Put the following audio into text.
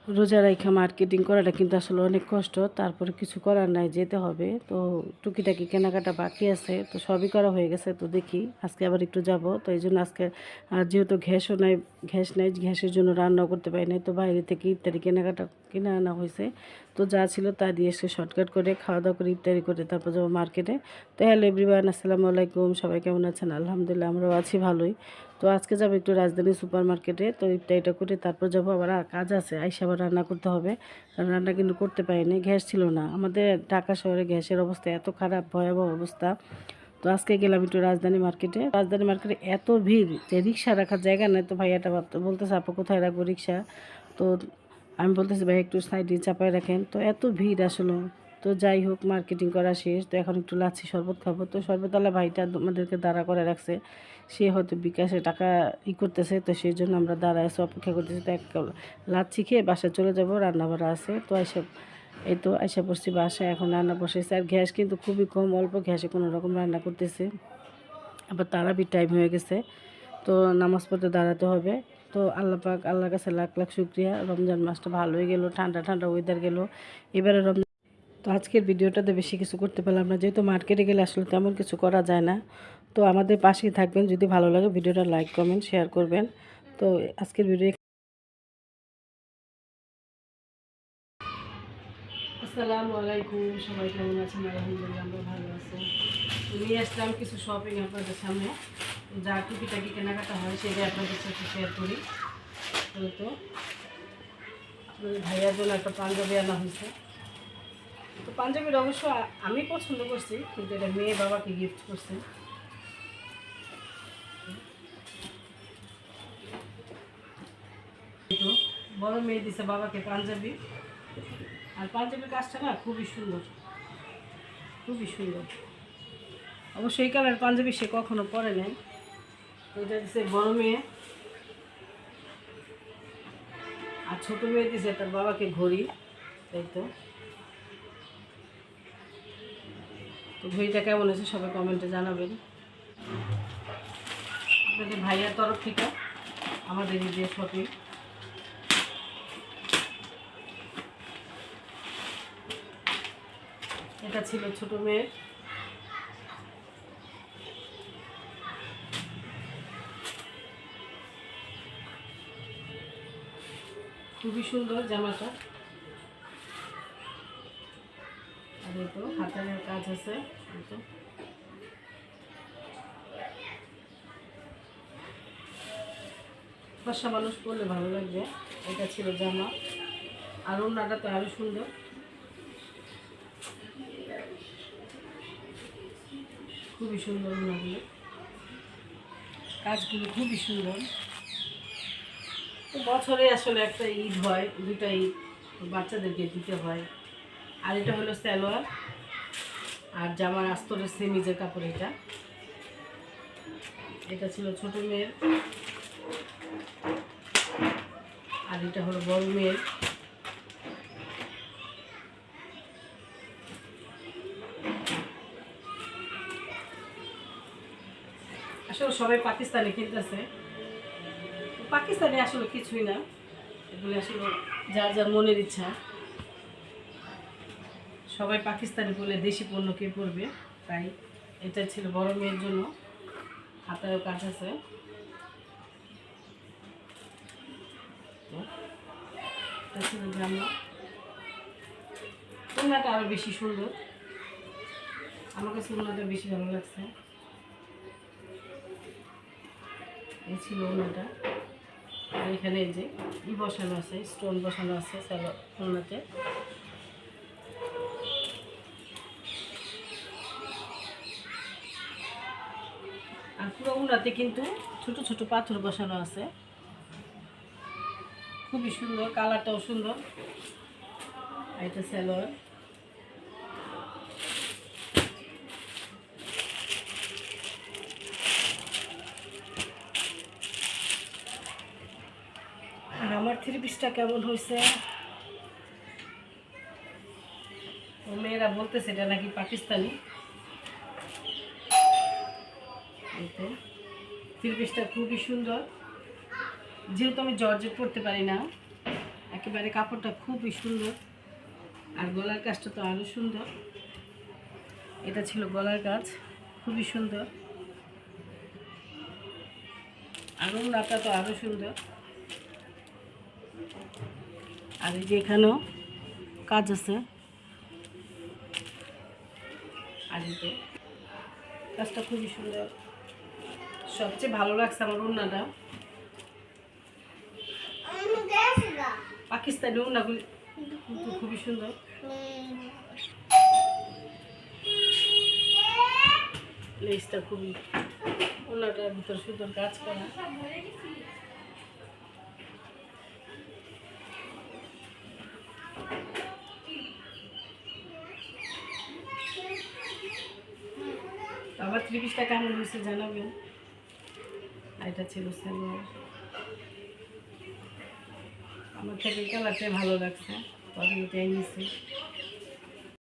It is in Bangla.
রোজা রাইখা মার্কেটিং করাটা কিন্তু আসলে অনেক কষ্ট, তারপরে কিছু করার নাই, যেতে হবে। তো টুকিটাকি কেনাকাটা বাকি আছে, তো সবই করা হয়ে গেছে। তো দেখি আজকে আবার একটু যাব, তো এই জন্য আজকে যেহেতু গ্যাসের জন্য রান্নাও করতে পারি নাই, তো বাইরে থেকে ইফতারি কেনাকাটা কিনে আনা হয়েছে। তো যা ছিল তা দিয়ে এসে শর্টকাট করে খাওয়া দাওয়া করে ইফতারি করে তারপর যাবো মার্কেটে। তো হ্যালো এভরিওয়ান, আসসালামু আলাইকুম, সবাই কেমন আছেন? আলহামদুলিল্লাহ, আমরাও আছি ভালোই। তো আজকে যাবো একটু রাজধানী সুপার মার্কেটে, তো ইফতারিটা করে তারপর যাবো। আবার কাজ আছে, আইসা আবার রান্না করতে হবে, কারণ রান্না কিন্তু করতে পারিনি, গ্যাস ছিল না। আমাদের ঢাকা শহরে গ্যাসের অবস্থা এত খারাপ, ভয়াবহ অবস্থা। তো আজকে গেলাম একটু রাজধানী মার্কেটে এত ভিড় যে রিক্সা রাখার জায়গা নেই। তো ভাইয়াটা বলতেছে আপু কোথায় রাখবো রিক্সা? তো আমি বলতেছি ভাই একটু সাইডে চাপায় রাখেন, তো এত ভিড় আসলে। তো যাই হোক, মার্কেটিং করা শেষ, তো এখন একটু লাচ্ছি শরবত খাবো। তো শরবতওয়ালা ভাইটা আমাদেরকে দাঁড়া করে রাখছে, সে হয়তো বিকাশে টাকা করতেছে, তো সেই জন্য আমরা দাঁড়ায় এসে অপেক্ষা করতেছি। তো এক লাচ্ছি খেয়ে বাসায় চলে যাব, রান্না বাড়া আছে। তো এই তো আইসা পড়ছি বাসায়, এখন রান্না বসেছে। আর গ্যাস কিন্তু খুবই কম, অল্প গ্যাসে কোনো রকম রান্না করতেছে। আবার তারাবির টাইম হয়ে গেছে, তো নামাজ পড়তে দাঁড়াতে হবে। তো আল্লাহ পাক, আল্লাহর কাছে লাখ লাখ শুক্রিয়া, রমজান মাসটা ভালো হয়ে গেল, ঠান্ডা ঠান্ডা ওয়েদার গেল এবারে রমজান। তো আজকের ভিডিওটাতে বেশি কিছু করতে পারলাম না, যেহেতু মার্কেটে গেলে আসলে তেমন কিছু করা যায় না। তো আমাদের পাশেই থাকবেন, যদি ভালো লাগে ভিডিওটা লাইক কমেন্ট শেয়ার করবেন। তো আজকের ভিডিও। আসসালামু আলাইকুম, সবাই কেমন আছেন? আলহামদুলিল্লাহ, আমরা ভালো আছি। নিয়ে আসলাম কিছু শপিং আপনাদের সামনে, যা টুকিটাকি কেনাকাটা হয় সেটাই আপনাদের সাথে শেয়ার করি। তো আপনাদের ভাইয়ার জন্য একটা পাঞ্জাবি আনা হয়েছে। তো পাঞ্জাবির অবশ্য আমি পছন্দ করছি, কিন্তু এটা মেয়ে বাবাকে গিফট করছে। তো বড় মেয়ে দিছে বাবাকে পাঞ্জাবি, আর পাঞ্জাবির কাজটা না খুবই সুন্দর, খুবই সুন্দর। অবশ্য এই কালার পাঞ্জাবি সে কখনো পরে নাই। তো এটা দিছে বড় মেয়ে, আর ছোটো মেয়ে দিছে তার বাবাকে ঘড়ি। তাই তো ঘড়িটা কেমন আছে সবাই কমেন্টে জানাবেন। আপনাদের ভাইয়ার তরফ থেকে আমাদের এই যে শপিং। এটা ছিল ছোটো মেয়ের। খুবই সুন্দর জামাটা, আর এই তো হাতের কাজ আছে। এই তো বর্ষা মানুষ পরলে ভালো লাগবে। এটা ছিল জামা, আর ওড়নাটা তো আরও সুন্দর, খুবই সুন্দর ওড়নাগুলো, কাজগুলো খুবই সুন্দর। তো বছরে আসলে একটা ঈদ হয়, দুটা ঈদ বাচ্চাদেরকে দিতে হয়। আর এটা হলো সালোয়ার, আর জামার আস্তরের সেমিজের কাপড়। এটা ছিল ছোট মেয়ের, আর এটা হলো বড় মেয়ের। আসলে সবাই পাকিস্তানি কিনতেছে, পাকিস্তানি আসলে কিছুই না, এগুলো আসলে যার যার মনের ইচ্ছা। সবাই পাকিস্তানি বলে দেশি পণ্য কে পরবে, তাই এটা ছিল বড় মেয়ের জন্য, হাতেও কাজ আছে। এটা ছিল জামা, ওড়নাটা আরও বেশি সুন্দর, আমার কাছে ওড়নাটা বেশি ভালো লাগছে। এই ছিল ওড়নাটা, আর এখানে এই যে বসানো আছে, স্টোন বসানো আছে ওড়নাতে। আর পুরো ওড়নাতে কিন্তু ছোট ছোট পাথর বসানো আছে, খুবই সুন্দর, কালারটাও সুন্দর। এটা সালোয়ার, আর আমার থ্রি পিসটা কেমন হয়েছে? মেয়েরা বলতেছে এটা নাকি পাকিস্তানি। থ্রি পিসটা খুবই সুন্দর, যেহেতু আমি জর্জেট পরতে পারি না, একেবারে কাপড়টা খুবই সুন্দর, আর গলার কাজটা তো আরও সুন্দর। এটা ছিল গলার কাজ, খুবই সুন্দর। আর ওড়নাটা তো আরও সুন্দর। আর এই যে এখানেও কাজ আছে, আর এই যে কাজটা খুবই সুন্দর। সবচেয়ে ভালো লাগছে আমার ওড়নাটা, পাকিস্তানি ওড়নাগুলি কিন্তু খুবই সুন্দর। লেসটা খুবই, ওড়নাটার ভিতর সুন্দর কাজ করা। আমার 3 পিসটা কেমন হয়েছে জানাবেন। আর এটা ছিল সালোয়ার। আমার থেকে কালারটাই ভালো লাগছে, তো আমি এটাই নিয়েছি।